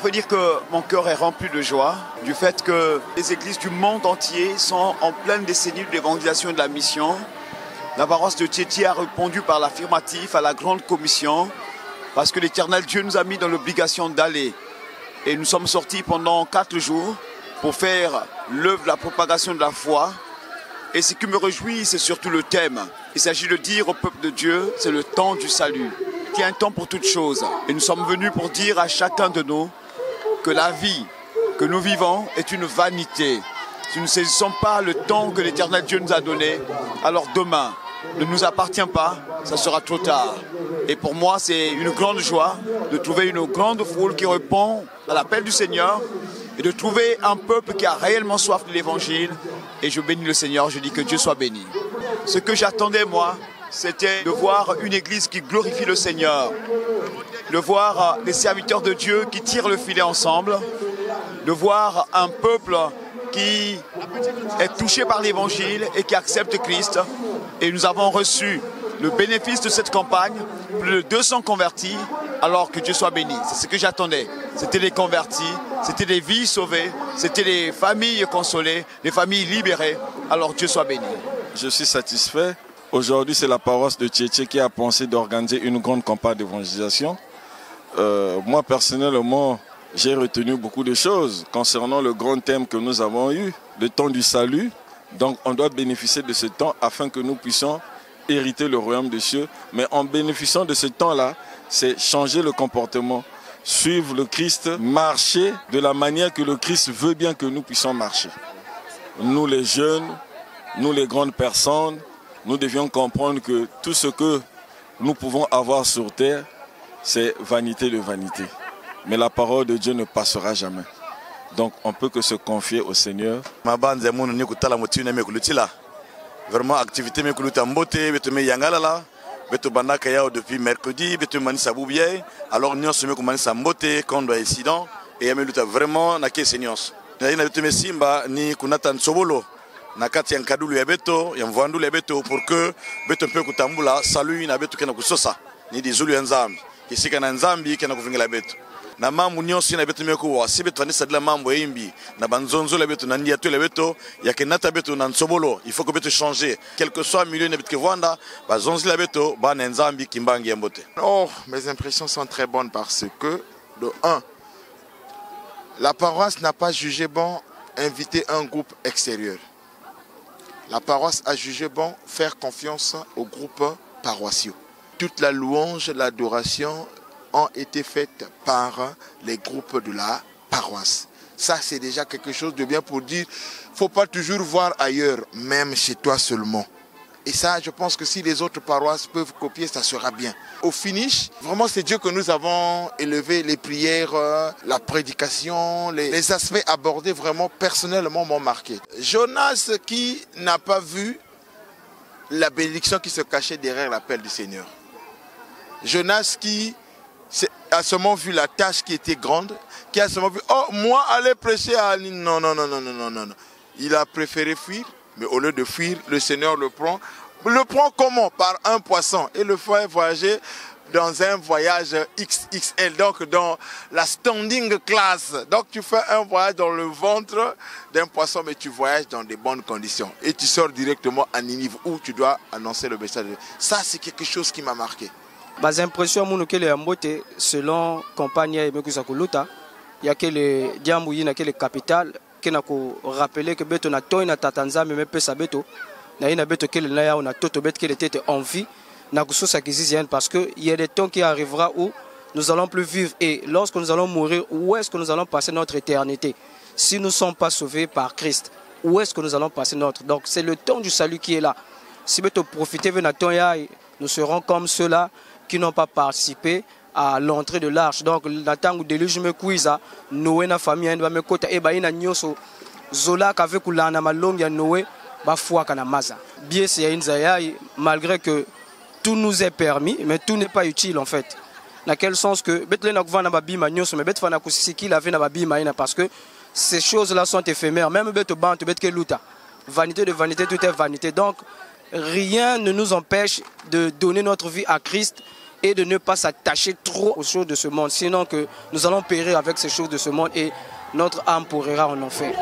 faut dire que mon cœur est rempli de joie du fait que les églises du monde entier sont en pleine décennie de l'évangélisation et de la mission. La paroisse de Tchétché a répondu par l'affirmatif à la grande commission parce que l'Éternel Dieu nous a mis dans l'obligation d'aller. Et nous sommes sortis pendant 4 jours pour faire l'œuvre de la propagation de la foi. Et ce qui me réjouit, c'est surtout le thème. Il s'agit de dire au peuple de Dieu, c'est le temps du salut. Il y a un temps pour toutes choses. Et nous sommes venus pour dire à chacun de nous que la vie que nous vivons est une vanité. Si nous ne saisissons pas le temps que l'Éternel Dieu nous a donné, alors demain ne nous appartient pas, ça sera trop tard. Et pour moi, c'est une grande joie de trouver une grande foule qui répond à l'appel du Seigneur et de trouver un peuple qui a réellement soif de l'Évangile. Et je bénis le Seigneur, je dis que Dieu soit béni. Ce que j'attendais, moi, c'était de voir une église qui glorifie le Seigneur, de voir les serviteurs de Dieu qui tirent le filet ensemble, de voir un peuple qui est touché par l'évangile et qui accepte Christ. Et nous avons reçu le bénéfice de cette campagne, plus de 200 convertis, alors que Dieu soit béni. C'est ce que j'attendais. C'était les convertis, c'était les vies sauvées, c'était les familles consolées, les familles libérées. Alors Dieu soit béni. Je suis satisfait. Aujourd'hui, c'est la paroisse de Tchétché qui a pensé d'organiser une grande campagne d'évangélisation. Moi, personnellement, j'ai retenu beaucoup de choses concernant le grand thème que nous avons eu, le temps du salut. Donc, on doit bénéficier de ce temps afin que nous puissions hériter le royaume des cieux. Mais en bénéficiant de ce temps-là, c'est changer le comportement, suivre le Christ, marcher de la manière que le Christ veut bien que nous puissions marcher. Nous, les jeunes, nous, les grandes personnes, nous devions comprendre que tout ce que nous pouvons avoir sur terre, c'est vanité de vanité. Mais la parole de Dieu ne passera jamais. Donc on ne peut que se confier au Seigneur. Vraiment, activité depuis mercredi, alors nous sommes commencé à mbote quand on incident et vraiment na ke Seigneur. Na simba ni kunata nsobolo na kati ya nkadulu ya beto ya mvandulu ya beto pour que beto mpe kutambula salut na beto kena kusosa ni dizulu ya nzambi kisika na nzambi kena kuvingila beto na mambo nyonso na beto meko wa sibe twanisa de la mambo yimbi na banzonzo la beto na ndia to la beto ya kenata beto na nsobolo il faut que beto changer quel que soit milieu na beto ke vanda bazonzi la beto ba na nzambi kimbangi ya mbote. Oh, mes impressions sont très bonnes parce que de 1, la paroisse n'a pas jugé bon inviter un groupe extérieur. La paroisse a jugé bon faire confiance aux groupes paroissiaux. Toute la louange, l'adoration ont été faites par les groupes de la paroisse. Ça, c'est déjà quelque chose de bien pour dire, il ne faut pas toujours voir ailleurs, même chez toi seulement. Et ça, je pense que si les autres paroisses peuvent copier, ça sera bien. Au finish, vraiment, c'est Dieu que nous avons élevé, les prières, la prédication, les aspects abordés vraiment personnellement m'ont marqué. Jonas qui n'a pas vu la bénédiction qui se cachait derrière l'appel du Seigneur. Jonas qui a seulement vu la tâche qui était grande, qui a seulement vu, oh, moi, aller prêcher à... Non. Il a préféré fuir. Mais au lieu de fuir, le Seigneur le prend. Le prend comment? Par un poisson. Et le fait voyager dans un voyage XXL, donc dans la standing class. Donc tu fais un voyage dans le ventre d'un poisson, mais tu voyages dans de bonnes conditions. Et tu sors directement à Ninive où tu dois annoncer le message. Ça, c'est quelque chose qui m'a marqué. Les impressions selon campagne et il y a que les Diambouyi, il y a que les capitales. Qui n'a rappelé que beto na toi na tatanza mais pesa beto na ina beto que na ya na toto beto qu'il était en vie na kusosa kizizienne parce que il y a des temps qui arrivera où nous allons plus vivre et lorsque nous allons mourir où est-ce que nous allons passer notre éternité si nous ne sommes pas sauvés par Christ où est-ce que nous allons passer notre donc c'est le temps du salut qui est là si beto profiter de na temps ya nous serons comme ceux-là qui n'ont pas participé à l'entrée de l'arche. Donc, la tangue de l'île, je Noé, na famille, va me kota, et baina nyoso, zola, qu'avec la namalong, ya Noé, ba foi kana maza. Bien, c'est une zaya, malgré que tout nous est permis, mais tout n'est pas utile en fait. Dans quel sens que, bet le nakva na babima nyoso, mais bet fana kusiki la vie na babima ina, parce que ces choses-là sont éphémères. Même bet bant, bet ke luta. Vanité de vanité, tout est vanité. Donc, rien ne nous empêche de donner notre vie à Christ et de ne pas s'attacher trop aux choses de ce monde. Sinon que nous allons périr avec ces choses de ce monde et notre âme pourrira en enfer.